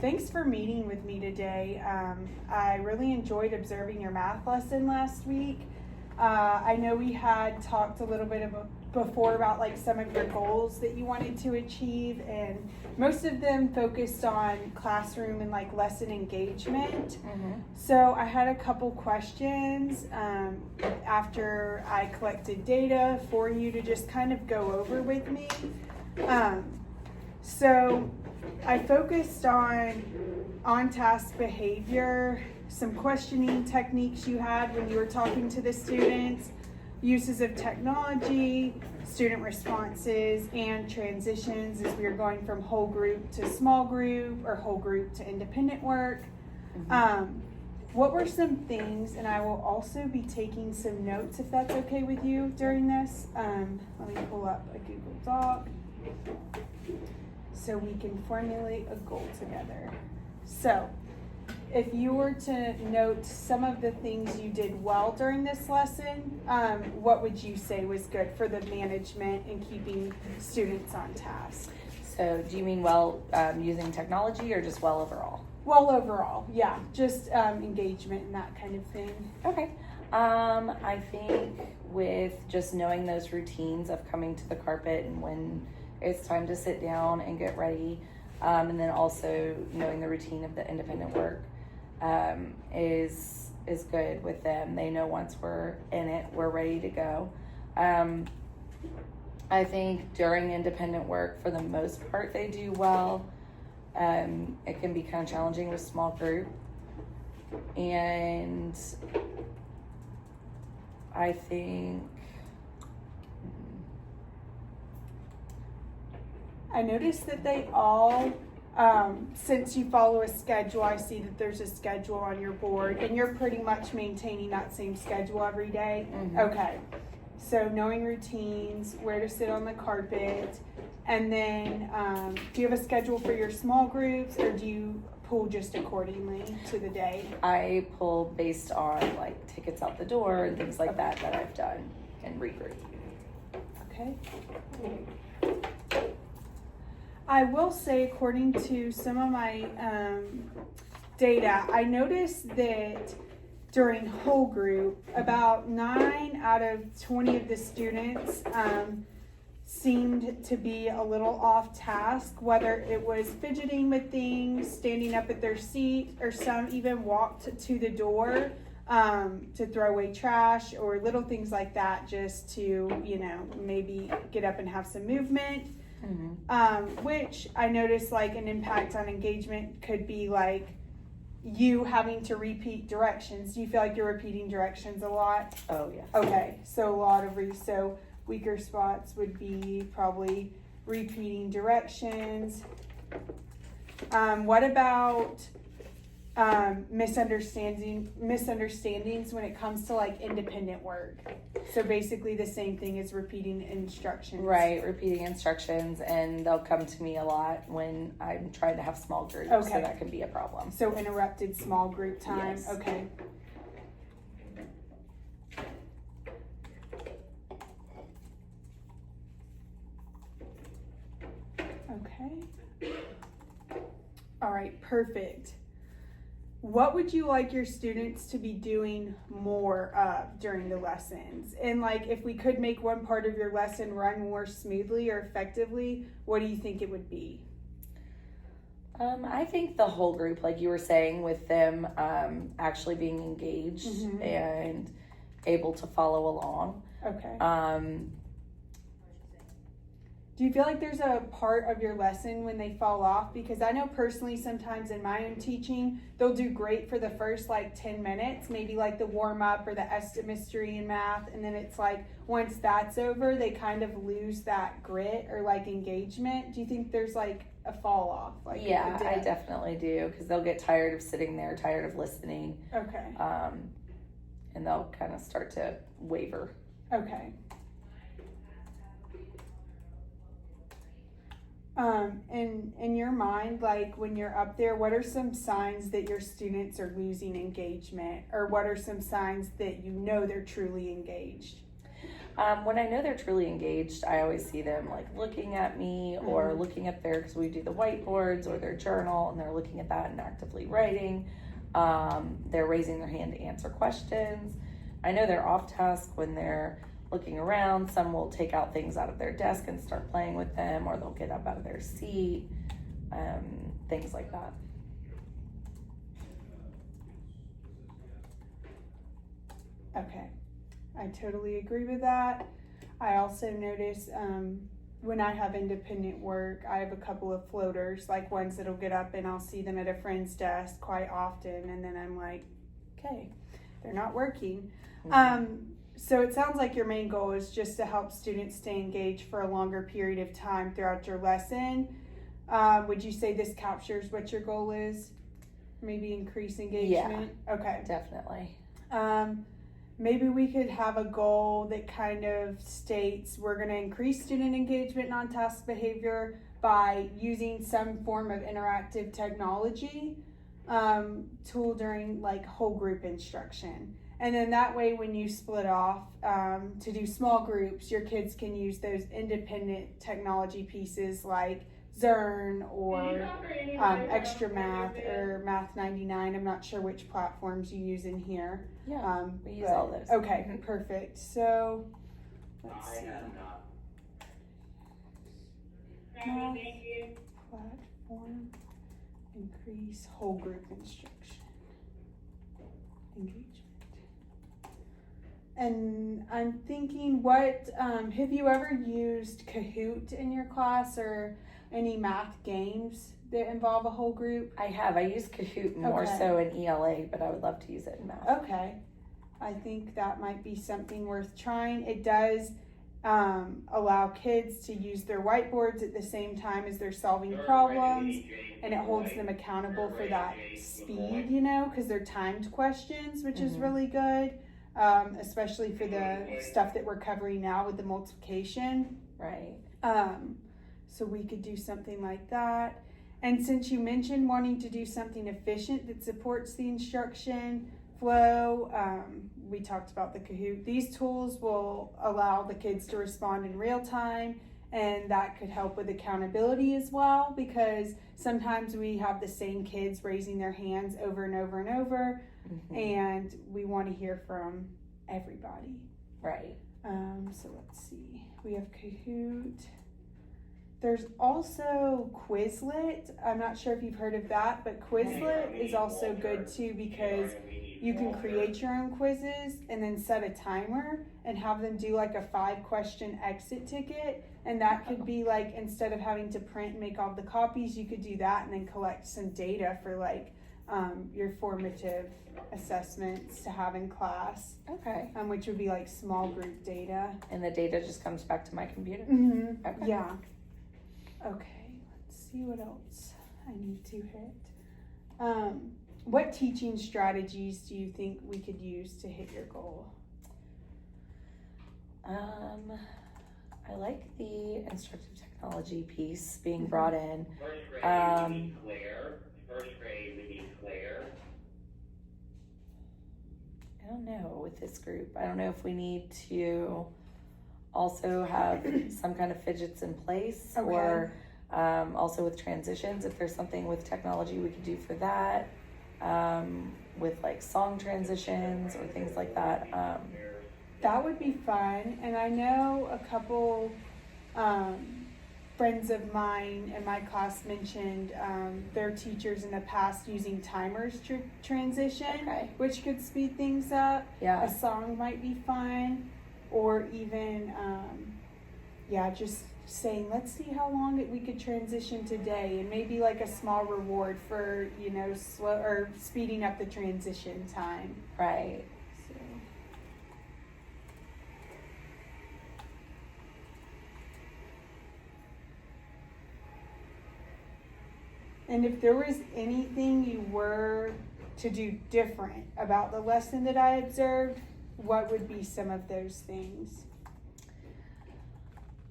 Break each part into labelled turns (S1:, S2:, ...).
S1: Thanks for meeting with me today. I really enjoyed observing your math lesson last week. I know we had talked a little bit before about like some of your goals that you wanted to achieve, and most of them focused on classroom and like lesson engagement. So I had a couple questions after I collected data for you to just kind of go over with me. So I focused on task behavior, some questioning techniques you had when you were talking to the students, uses of technology, student responses, and transitions as we were going from whole group to small group or whole group to independent work. What were some things, and I will also be taking some notes if that's okay with you during this. Let me pull up a Google Doc so we can formulate a goal together. So, if you were to note some of the things you did well during this lesson, what would you say was good for the management and keeping students on task?
S2: So do you mean using technology or just well overall?
S1: Well, overall, yeah, just engagement and that kind of thing.
S2: Okay. I think with just knowing those routines of coming to the carpet and when it's time to sit down and get ready, and then also knowing the routine of the independent work is good with them. They know once we're in it, we're ready to go. I think during independent work, for the most part, they do well. It can be kind of challenging with small group, and I think
S1: I noticed that they all, since you follow a schedule, I see that there's a schedule on your board, and you're pretty much maintaining that same schedule every day. Okay, so knowing routines, where to sit on the carpet, and then do you have a schedule for your small groups, or do you pull just accordingly to the day?
S2: I pull based on like tickets out the door and things like that I've done and regroup.
S1: Okay. I will say, according to some of my data, I noticed that during whole group, about 9 out of 20 of the students seemed to be a little off task, whether it was fidgeting with things, standing up at their seat, or some even walked to the door to throw away trash or little things like that, just to, maybe get up and have some movement. Which I noticed like an impact on engagement could be like you having to repeat directions. Do you feel like you're repeating directions a lot?
S2: Oh, yeah.
S1: Okay, so a lot of so weaker spots would be probably repeating directions. What about misunderstandings when it comes to like independent work? So basically the same thing as repeating instructions.
S2: Right, repeating instructions, and they'll come to me a lot when I'm trying to have small groups,
S1: Okay.
S2: so that can be a problem.
S1: So interrupted small group time.
S2: Yes.
S1: Okay. Okay. All right, perfect. What would you like your students to be doing more of during the lessons? And like, if we could make one part of your lesson run more smoothly or effectively, what do you think it would be?
S2: I think the whole group, like you were saying, with them actually being engaged and able to follow along.
S1: Okay. Do you feel like there's a part of your lesson when they fall off? Because I know personally sometimes in my own teaching, they'll do great for the first like 10 minutes, maybe like the warm up or the estimacy in math. And then it's like, once that's over, they kind of lose that grit or like engagement. Do you think there's like a fall off? Like,
S2: yeah, I definitely do, because they'll get tired of sitting there, tired of listening.
S1: Okay.
S2: And they'll kind of start to waver.
S1: Okay. In your mind, like when you're up there, what are some signs that your students are losing engagement, or what are some signs that they're truly engaged?
S2: When I know they're truly engaged, I always see them like looking at me or
S1: Mhm.
S2: looking at their, because we do the whiteboards or their journal, and they're looking at that and actively writing. They're raising their hand to answer questions. I know they're off task when they're looking around. Some will take out things out of their desk and start playing with them, or they'll get up out of their seat, things like that.
S1: Okay, I totally agree with that. I also notice when I have independent work, I have a couple of floaters, like ones that'll get up and I'll see them at a friend's desk quite often, and then I'm like, okay, they're not working. So it sounds like your main goal is just to help students stay engaged for a longer period of time throughout your lesson. Would you say this captures what your goal is? Maybe increase engagement? Yeah. Okay.
S2: Definitely.
S1: Maybe we could have a goal that kind of states we're going to increase student engagement and on-task behavior by using some form of interactive technology tool during like whole group instruction. And then that way when you split off to do small groups, your kids can use those independent technology pieces like Zern or Extra Math or Math 99. I'm not sure which platforms you use in here.
S2: Yeah, we use all those.
S1: Okay, perfect. So, let's see. Math platform, increase whole group instruction, engagement. And I'm thinking, what, have you ever used Kahoot in your class or any math games that involve a whole group?
S2: I have. I use Kahoot more so in ELA, but I would love to use it in math.
S1: Okay. I think that might be something worth trying. It does allow kids to use their whiteboards at the same time as they're solving problems, and it holds them accountable for that speed, you know, because they're timed questions, which is really good, especially for the stuff that we're covering now with the multiplication.
S2: Right.
S1: So we could do something like that. And since you mentioned wanting to do something efficient that supports the instruction flow, we talked about the Kahoot. These tools will allow the kids to respond in real time, and that could help with accountability as well, because sometimes we have the same kids raising their hands over and over and over, and we want to hear from everybody.
S2: Right.
S1: So let's see. We have Kahoot. There's also Quizlet. I'm not sure if you've heard of that, but Quizlet is also good too, because you can create your own quizzes and then set a timer and have them do like a 5-question exit ticket. And that could be like, instead of having to print and make all the copies, you could do that and then collect some data for like your formative assessments to have in class.
S2: Okay.
S1: Which would be like small group data.
S2: And the data just comes back to my computer?
S1: Okay. Yeah. Okay, let's see what else I need to hit. What teaching strategies do you think we could use to hit your goal?
S2: I like the instructive technology piece being brought in.
S3: First grade, we need Claire. First grade, we need Claire.
S2: I don't know with this group. I don't know if we need to also have some kind of fidgets in place, or also with transitions, if there's something with technology we could do for that, with like song transitions or things like that.
S1: That would be fun. And I know a couple friends of mine in my class mentioned their teachers in the past using timers to transition, which could speed things up.
S2: Yeah.
S1: A song might be fun. Or even, just saying, let's see how long we could transition today, and maybe like a small reward for, slow or speeding up the transition time.
S2: Right.
S1: So. And if there was anything you were to do different about the lesson that I observed, what would be some of those things?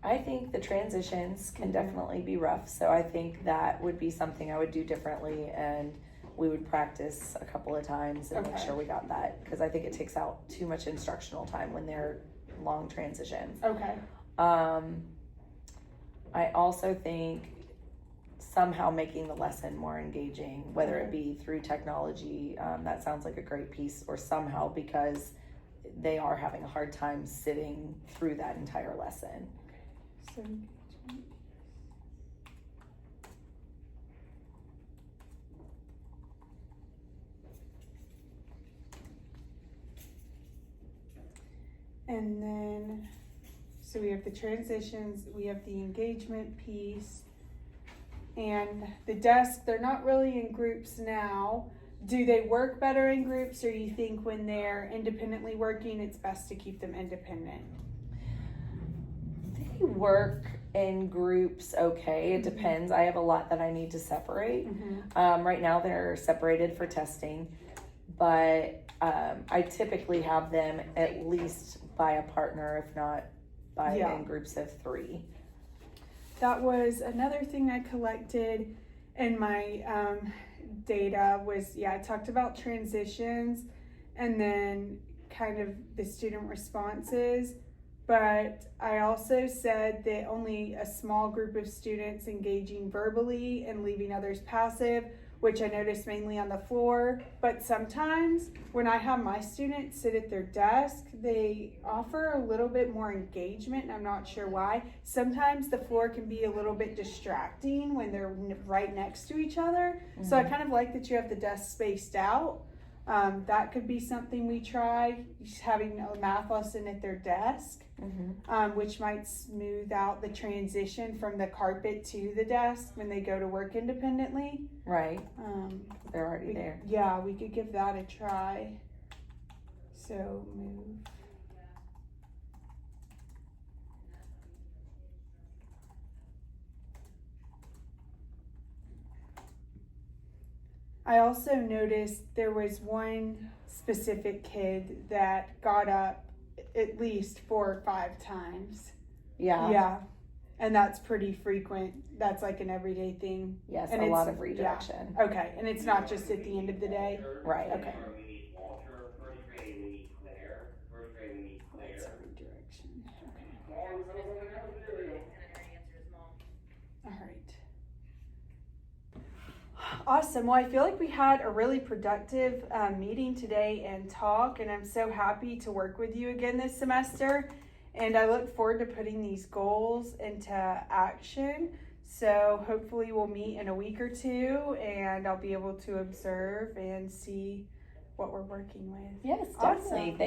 S2: I think the transitions can definitely be rough, so I think that would be something I would do differently, and we would practice a couple of times and make sure we got that, because I think it takes out too much instructional time when they're long transitions.
S1: Okay.
S2: I also think somehow making the lesson more engaging, whether it be through technology, that sounds like a great piece, or somehow, because they are having a hard time sitting through that entire lesson.
S1: So and then, so we have the transitions, we have the engagement piece, and the desk, they're not really in groups now. Do they work better in groups, or you think when they're independently working, it's best to keep them independent?
S2: They work in groups okay. It depends. I have a lot that I need to separate. Right now they're separated for testing, but I typically have them at least by a partner, if not by in groups of 3.
S1: That was another thing I collected in my data was, I talked about transitions and then kind of the student responses, but I also said that only a small group of students engaging verbally and leaving others passive, which I noticed mainly on the floor. But sometimes when I have my students sit at their desk, they offer a little bit more engagement, and I'm not sure why. Sometimes the floor can be a little bit distracting when they're right next to each other. So I kind of like that you have the desks spaced out. That could be something we try, just having a math lesson at their desk, which might smooth out the transition from the carpet to the desk when they go to work independently.
S2: Right. They're already there.
S1: Yeah, we could give that a try. So move. I also noticed there was one specific kid that got up at least 4 or 5 times. Yeah. And that's pretty frequent. That's like an everyday thing.
S2: Yes,
S1: and
S2: a lot of redirection.
S1: Yeah. Okay, and it's not just at the end of the day?
S2: Right.
S1: Okay.
S3: We need Walter, first grade we need Claire, first grade we need
S1: That's
S3: Claire.
S1: a redirection. All right. Awesome. Well, I feel like we had a really productive meeting today and talk, and I'm so happy to work with you again this semester. And I look forward to putting these goals into action. So hopefully we'll meet in a week or 2, and I'll be able to observe and see what we're working with.
S2: Yes,
S1: Awesome.
S2: definitely. Thank you.